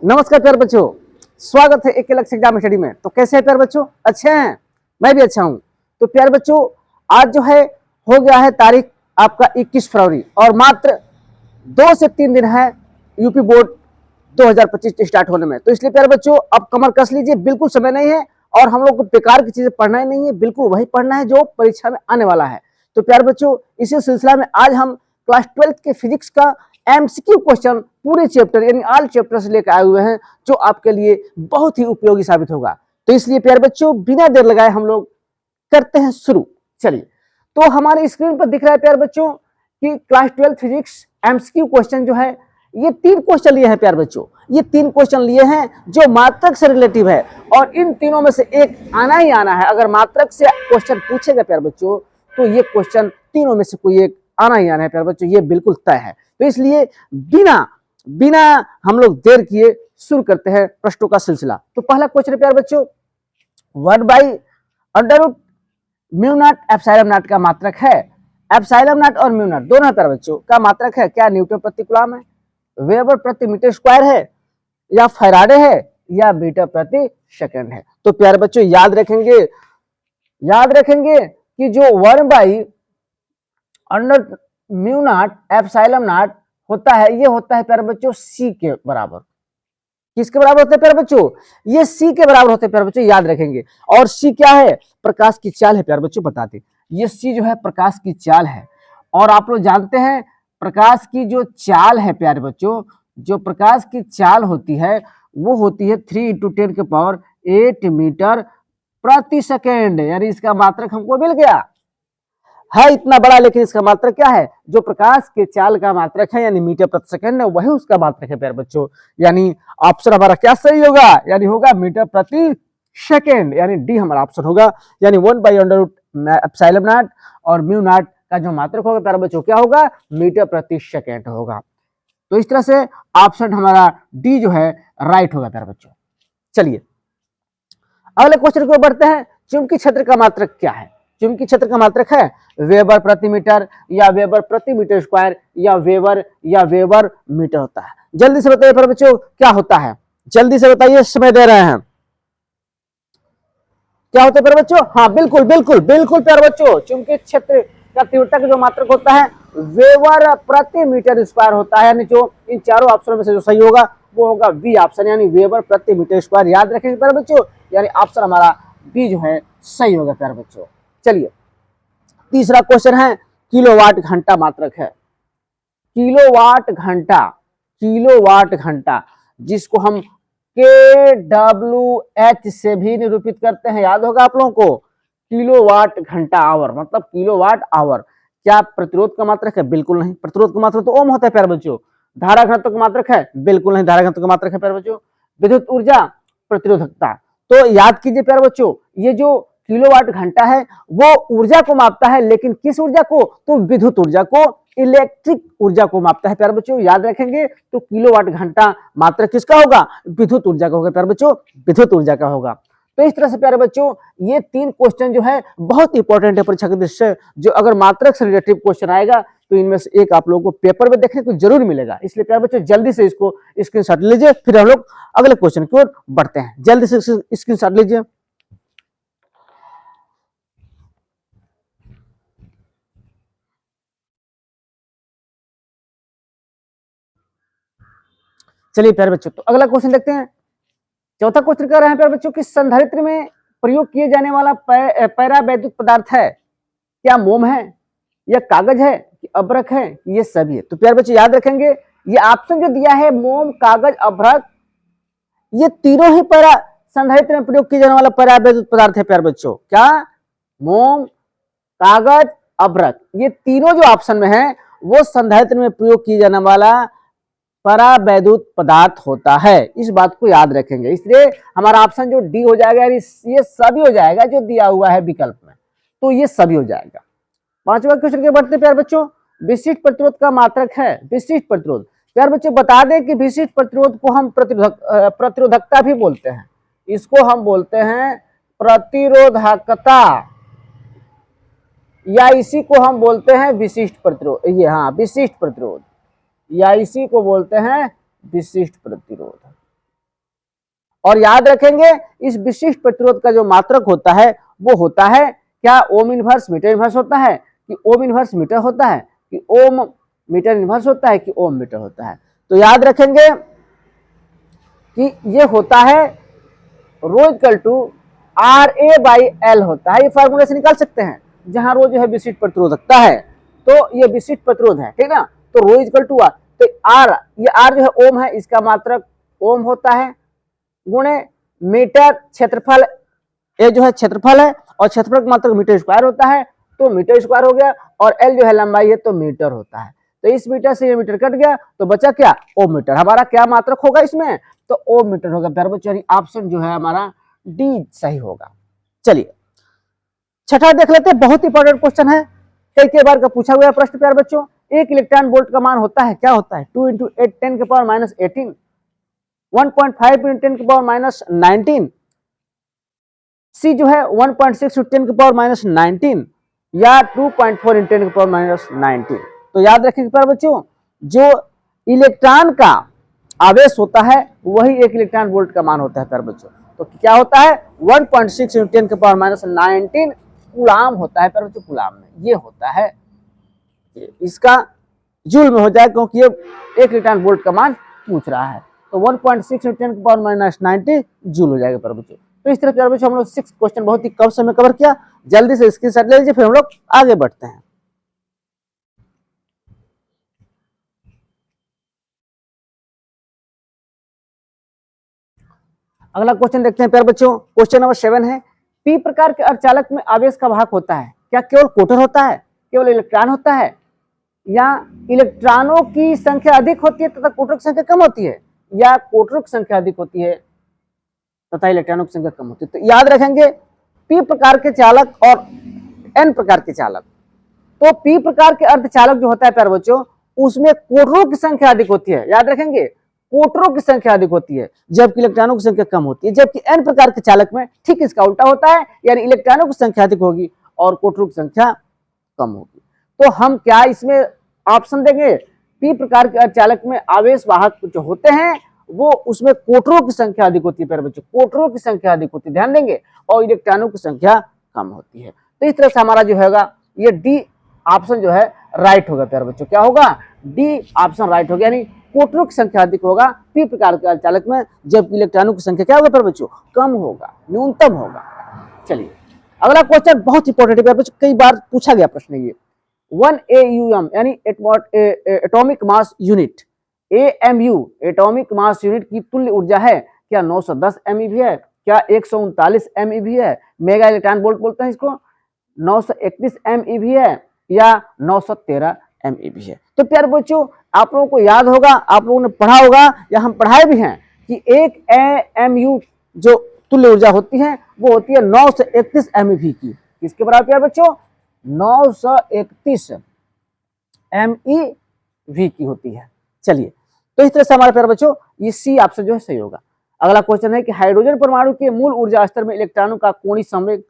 नमस्कार प्यारे बच्चों, स्वागत है एक अलग से एग्जाम स्टडी में। तो कैसे हैं प्यारे बच्चों? अच्छे हैं? मैं भी अच्छा हूं। तो प्यारे बच्चों, आज जो है हो गया है तारीख आपका 21 फरवरी और मात्र 2 से 3 दिन है यूपी बोर्ड 2025 स्टार्ट होने में। तो इसलिए प्यारे बच्चों अब कमर कस लीजिए, बिल्कुल समय नहीं है और हम लोग को बेकार की चीजें पढ़ना ही नहीं है, बिल्कुल वही पढ़ना है जो परीक्षा में आने वाला है। तो प्यारे बच्चों, इसी सिलसिला में आज हम क्लास 12th के फिजिक्स का एमसीक्यू क्वेश्चन पूरे चैप्टर यानी ऑल चैप्टर से लेकर आए हुए हैं, जो आपके लिए बहुत ही उपयोगी साबित होगा। तो इसलिए प्यारे बच्चों, बिना देर लगाए हम लोग करते हैं शुरू। चलिए, तो हमारे स्क्रीन पर दिख रहा है प्यारे बच्चों कि क्लास 12 फिजिक्स एमसीक्यू क्वेश्चन जो है, ये 3 क्वेश्चन लिए हैं प्यारे बच्चों। ये 3 क्वेश्चन लिए हैं जो मात्रक से रिलेटिव है और इन तीनों में से एक आना ही आना है। अगर मात्रक से क्वेश्चन पूछेगा प्यारे बच्चों, तो ये क्वेश्चन तीनों में से कोई एक आना ही आना है प्यारे बच्चों, ये बिल्कुल तय है। तो इसलिए बिना बिना हम लोग देर किए शुरू करते हैं प्रश्नों का सिलसिला। तो पहला क्वेश्चन है प्यारे बच्चों, 1/√μ0 एप्सिलॉन नॉट का मात्रक है। एप्सिलॉन नॉट और म्यू नॉट दोनों प्यारे बच्चों का मात्रक है क्या? न्यूटन प्रति कूलम है, वेबर प्रति मीटर स्क्वायर है, या फैराडे है, या मीटर प्रति सेकंड है। तो प्यारे बच्चों याद रखेंगे कि जो 1/√μ0 एप्सिलॉन नॉट होता है, ये होता है प्यारे बच्चों सी के बराबर। किसके बराबर होते हैं प्यारे बच्चों? ये सी के बराबर होते हैं प्यारे बच्चों, याद रखेंगे। और सी क्या है? प्रकाश की चाल है प्यारे बच्चों, बताते ये सी जो है प्रकाश की चाल है। और आप लोग जानते हैं प्रकाश की जो चाल है प्यारे बच्चों, जो प्रकाश की चाल होती है वो होती है 3 × 10⁸ मीटर प्रति सेकेंड। यानी इसका मात्रक हमको मिल गया है इतना बड़ा, लेकिन इसका मात्रक क्या है? जो प्रकाश के चाल का मात्रक है यानी मीटर प्रति सेकंड है, वही उसका मात्रक है प्यारे बच्चों। यानी ऑप्शन हमारा क्या सही होगा? यानी होगा मीटर प्रति सेकंड, यानी डी हमारा ऑप्शन होगा। यानी 1/√ε0 और म्यू नॉट का जो मात्रक होगा प्यारे बच्चों क्या होगा? मीटर प्रति सेकंड होगा। तो इस तरह से ऑप्शन हमारा डी जो है राइट होगा प्यारे बच्चों। चलिए अगले क्वेश्चन को बढ़ते हैं। चुंबकीय क्षेत्र का मात्रक क्या है? चुंबकीय क्षेत्र का मात्रक है वेबर प्रति मीटर, या वेबर प्रति मीटर स्क्वायर, या वेबर मीटर होता है। जल्दी से बताइए प्यारे बच्चों क्या होता है, जल्दी से बताइए, समय दे रहे हैं। क्या होता है प्यारे बच्चों? हाँ बिल्कुल बिल्कुल बिल्कुल प्यारे बच्चों, चुंबकीय क्षेत्र का तीव्रता का जो मात्रक होता है वेबर प्रति मीटर स्क्वायर होता है। यानी जो इन चारों ऑप्शनों में से जो सही होगा वो होगा बी ऑप्शन, यानी वेबर प्रति मीटर स्क्वायर। याद रखेंगे प्यारे बच्चों, यानी ऑप्शन हमारा बी जो है सही होगा प्यारे बच्चों। चलिए तीसरा क्वेश्चन है, किलोवाट घंटा मात्रक है। किलोवाट घंटा जिसको हम KWH से भी निरूपित करते हैं, याद होगा आप लोगों को। किलोवाट घंटा आवर मतलब किलोवाट आवर। क्या प्रतिरोध का मात्रक है? बिल्कुल नहीं, प्रतिरोध का मात्रक तो ओम होता है प्यारे बच्चों। धारा घनत्व का मात्रक है? बिल्कुल नहीं, धारा घनत्व का मात्रक है प्यारे बच्चों विद्युत ऊर्जा प्रतिरोधकता। तो याद कीजिए प्यारे बच्चों, ये जो किलोवाट घंटा है वो ऊर्जा को मापता है, लेकिन किस ऊर्जा को? तो विद्युत ऊर्जा को, इलेक्ट्रिक ऊर्जा को मापता है प्यारे बच्चों। याद रखेंगे तो किलोवाट घंटा मात्रक किसका होगा? विद्युत ऊर्जा का होगा प्यारे बच्चों, विद्युत ऊर्जा का होगा। तो इस तरह से प्यारे बच्चों ये 3 क्वेश्चन जो है बहुत इंपॉर्टेंट है परीक्षा के दृष्टि से। जो अगर मात्रक से रिलेटिव क्वेश्चन आएगा तो इनमें से एक आप लोगों को पेपर में देखने को जरूर मिलेगा। इसलिए प्यारे बच्चों जल्दी से इसको स्क्रीनशॉट लीजिए, फिर हम लोग अगले क्वेश्चन की ओर बढ़ते हैं। जल्दी से स्क्रीनशॉट लीजिए। चलिए प्यारे बच्चों, तो अगला क्वेश्चन देखते हैं। चौथा क्वेश्चन कर रहे हैं प्यारे बच्चों कि संधारित्र में प्रयोग किए जाने वाला पैरावैद्युत पदार्थ है क्या? मोम है, या कागज है, कि अभ्रक है, ये सभी है। तो प्यारे बच्चों याद रखेंगे ये ऑप्शन जो दिया है मोम, कागज, अभ्रक, ये तीनों ही पैरा संधारित्र में प्रयोग किए जाने वाला पैरावैद्युत पदार्थ है प्यारे बच्चों। क्या? मोम, कागज, अभ्रक, ये तीनों जो ऑप्शन में है वो संधारित्र में प्रयोग किए जाने वाला परावैद्युत पदार्थ होता है। इस बात को याद रखेंगे, इसलिए हमारा ऑप्शन जो डी हो जाएगा, ये सभी हो जाएगा जो दिया हुआ है विकल्प में, तो ये सभी हो जाएगा। पांचवा क्वेश्चन के बढ़ते प्यारे बच्चों, विशिष्ट प्रतिरोध का मात्रक है। विशिष्ट प्रतिरोध प्यारे बच्चों बता दें कि विशिष्ट प्रतिरोध को हम प्रतिरोधकता भी बोलते हैं, इसको हम बोलते हैं प्रतिरोधकता, या इसी को हम बोलते हैं विशिष्ट प्रतिरोध। ये हाँ विशिष्ट प्रतिरोध, या इसी को बोलते हैं विशिष्ट प्रतिरोध। और याद रखेंगे इस विशिष्ट प्रतिरोध का जो मात्रक होता है वो होता है क्या, ओम इनवर्स मीटर इनवर्स होता है कि ओम इनवर्स मीटर होता है कि ओम मीटर इनवर्स होता है कि ओम मीटर होता है। तो याद रखेंगे कि ये होता है rho equal to R A by L होता है। ये फार्मूला से निकाल सकते हैं, जहां रो जो है विशिष्ट प्रतिरोधकता है, तो ये विशिष्ट प्रतिरोध है, ठीक ना। तो रो इक्वल टू आर, तो आर, ये आर जो है ओम है, इसका मात्रक ओम होता है, गुणे मीटर क्षेत्रफल, ये जो है क्षेत्रफल है और क्षेत्रफल का मात्रक मीटर स्क्वायर होता है, तो मीटर स्क्वायर हो गया, और एल जो है लंबाई है तो मीटर होता है। तो इस मीटर से ये मीटर कट गया तो बचा क्या, ओम मीटर। हमारा क्या मात्रक होगा इसमें, तो ओम मीटर होगा। प्यारे बच्चों ऑप्शन जो है हमारा डी सही होगा। चलिए छठा देख लेते हैं, बहुत इंपॉर्टेंट क्वेश्चन है, कई बार का पूछा हुआ प्रश्न। प्यारे बच्चों एक इलेक्ट्रॉन वोल्ट का मान होता है, क्या होता है, 2 × 8 10 की पावर -18, 1.5 × 10 की पावर -19, सी जो है 1.6 × 10 की पावर -19 या 2.4 × 10 की पावर -19। तो याद रखिए प्यारे बच्चों जो इलेक्ट्रॉन का आवेश होता है वही एक इलेक्ट्रॉन वोल्ट का मान होता है प्यारे बच्चों। तो क्या होता है 1.6 × 10 की पावर -19 कूलाम होता है प्यारे बच्चों, कूलाम में ये होता है। इसका जूल में हो जाए क्योंकि ये एक इलेक्ट्रॉन वोल्ट का मान पूछ रहा है, तो 1.6 × 10 की पावर -19 जूल हो जाएगा प्यारे बच्चों। तो इस तरह प्यारे बच्चों हम लोग 6 क्वेश्चन बहुत ही कम समय कवर किया। जल्दी से स्क्रीनशॉट ले लीजिए, फिर हम लोग आगे बढ़ते हैं। अगला क्वेश्चन देखते हैं प्यारे बच्चों, क्वेश्चन नंबर 7 है, पी प्रकार के अर्धचालक में आवेश का वाहक होता है, क्या केवल कोटर होता है, केवल इलेक्ट्रॉन होता है, या इलेक्ट्रॉनों की संख्या अधिक होती है तथा कोटरों की संख्या कम होती है, या कोटरों की संख्या अधिक होती है तथा इलेक्ट्रॉनों की संख्या कम होती है। तो याद रखेंगे पी प्रकार के चालक और एन प्रकार के चालक, तो पी प्रकार के अर्धचालक जो होता है प्यारे बच्चों उसमें कोटरों की संख्या अधिक होती है, याद रखेंगे कोटरों की संख्या अधिक होती है जबकि इलेक्ट्रॉनों की संख्या कम होती है। जबकि एन प्रकार के चालक में ठीक इसका उल्टा होता है, यानी इलेक्ट्रॉनों की संख्या अधिक होगी और कोटरों की संख्या कम होगी। तो हम क्या इसमें ऑप्शन देंगे, पी प्रकार के अर्धचालक में आवेश वाहक जो होते हैं वो उसमें कोटरों की संख्या अधिक होती है प्यारे बच्चों, कोटरों की संख्या अधिक होती है, ध्यान देंगे, और इलेक्ट्रॉनों की संख्या कम होती है। तो इस तरह से हमारा जो होगा ये डी ऑप्शन जो है राइट होगा प्यारे बच्चों, क्या होगा, डी ऑप्शन राइट होगा, यानी कोटरों की संख्या अधिक होगा पी प्रकार के अर्धचालक में, जबकि इलेक्ट्रॉनों की संख्या क्या होगा प्यारे बच्चों, कम होगा, न्यूनतम होगा। चलिए अगला क्वेश्चन बहुत इंपॉर्टेंट है प्यारे बच्चों, कई बार पूछा गया प्रश्न ये, 1 AUM यानी atomic mass unit, AMU atomic mass unit की तुल्य ऊर्जा है, क्या 910 MeV है, क्या 139 MeV है, मेगा इलेक्ट्रॉन वोल्ट बोलते हैं इसको, 931 MeV है या 913 MeV है। तो प्यारे बच्चों आप लोगों को याद होगा, आप लोगों ने पढ़ा होगा या हम पढ़ाए भी हैं कि एक AMU जो तुल्य ऊर्जा होती है वो होती है 931 MeV की, किसके बराबर प्यारे बच्चों, 931 MeV की होती है। चलिए तो इस तरह से हमारे प्यारे बच्चों ये सी ऑप्शन जो है सही होगा। अगला क्वेश्चन है कि हाइड्रोजन परमाणु के मूल ऊर्जा स्तर में इलेक्ट्रॉनों का कोणीय संवेग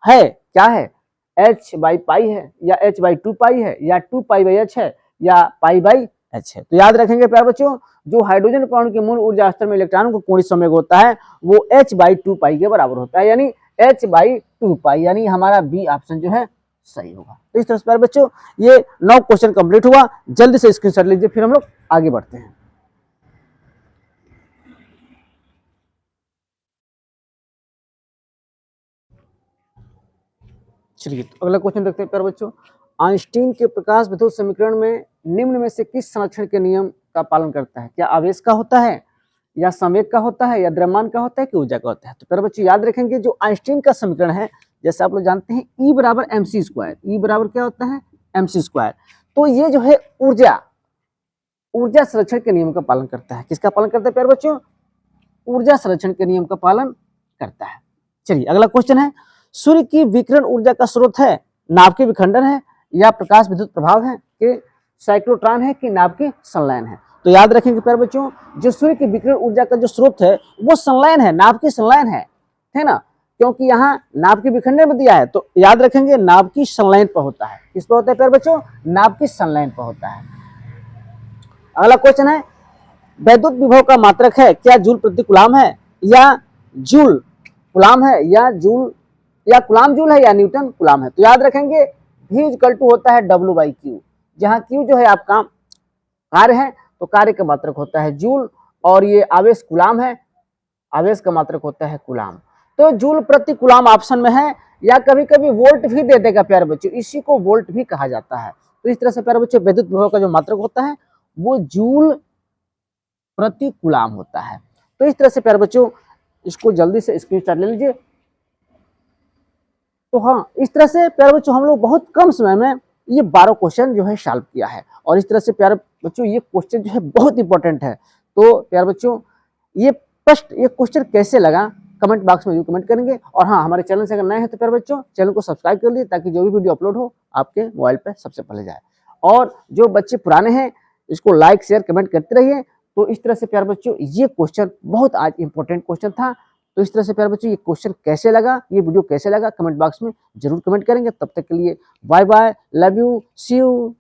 है, क्या है, h/पाई है या h/2 पाई है या 2 पाई/h है या पाई/h है। तो याद रखेंगे प्यारे बच्चों जो हाइड्रोजन परमाणु के मूल ऊर्जा स्तर में इलेक्ट्रॉनों का कोणीय संवेग होता है वो h/2 पाई के बराबर होता है, यानी h/2 पाई, यानी हमारा बी ऑप्शन जो है सही होगा। तो इस तरह से प्यारे बच्चों ये 9 क्वेश्चन कंप्लीट हुआ, जल्दी से स्क्रीनशॉट लीजिए, फिर हम लोग आगे बढ़ते हैं। चलिए तो अगला क्वेश्चन देखते हैं प्यारे बच्चों, आइंस्टीन के प्रकाश विद्युत समीकरण में निम्न में से किस संरक्षण के नियम का पालन करता है, क्या आवेश का होता है या संवेग का होता है या द्रव्यमान का होता है कि ऊर्जा का होता है। तो प्यारे बच्चों याद रखेंगे जो आइंस्टीन का समीकरण है जैसे आप लोग जानते हैं E बराबर mc², E बराबर क्या होता है mc², तो ये जो है ऊर्जा संरक्षण के नियम का पालन करता है, किसका पालन करता है प्यारे बच्चों, ऊर्जा संरक्षण के नियम का पालन करता है। चलिए अगला क्वेश्चन है, सूर्य की विकिरण ऊर्जा का स्रोत है नाभिकीय विखंडन है या प्रकाश विद्युत प्रभाव है कि साइक्लोट्रॉन है कि नाभिकीय संलयन है। तो याद रखेंगे प्यारे बच्चों जो सूर्य की विकिरण ऊर्जा का जो स्रोत है वो संलयन है, नाभिकीय संलयन है ना, क्योंकि यहाँ नाभिकीय विखंडन में दिया है, तो याद रखेंगे नाभिकीय संलयन पर होता है, किस पर होता है प्यारे बच्चों, नाभिकीय संलयन पर होता है। अगला क्वेश्चन है, वैद्युत विभव का मात्रक है क्या जूल प्रति कूलम है या जूल कूलाम है या जूल या कूलाम जूल है या न्यूटन कूलाम है। तो याद रखेंगे V इक्वल टू होता है W/Q, जहां Q जो है आपका कार्य है तो कार्य का मात्रक होता है जूल, और ये आवेश कूलाम है, आवेश का मात्रक होता है कूलाम। तो जूल प्रति कूलाम ऑप्शन में है, या कभी कभी वोल्ट भी दे देगा प्यारे बच्चों, इसी को वोल्ट भी कहा जाता है। तो इस तरह से प्यारे बच्चों विद्युत विभव का जो मात्रक होता है वो जूल प्रति कूलाम होता है। तो इस तरह से प्यारे बच्चों इसको जल्दी से स्क्रीनशॉट ले लीजिए। तो हाँ, इस तरह से प्यारे बच्चों हम लोग बहुत कम समय में ये 12 क्वेश्चन जो है सॉल्व किया है, और इस तरह से प्यारे बच्चों ये क्वेश्चन जो है बहुत इंपॉर्टेंट है। तो प्यारे बच्चों ये क्वेश्चन कैसे लगा कमेंट बॉक्स में जरूर कमेंट करेंगे, और हाँ, हमारे चैनल से अगर नए हैं तो प्यारे बच्चों चैनल को सब्सक्राइब कर लीजिए, ताकि जो भी वीडियो अपलोड हो आपके मोबाइल पे सबसे पहले जाए। और जो बच्चे पुराने हैं इसको लाइक शेयर कमेंट करते रहिए। तो इस तरह से प्यारे बच्चों ये क्वेश्चन बहुत आज इंपॉर्टेंट क्वेश्चन था। तो इस तरह से प्यारे बच्चों ये क्वेश्चन कैसे लगा, ये वीडियो कैसे लगा, कमेंट बॉक्स में जरूर कमेंट करेंगे। तब तक के लिए bye bye, love you, see you.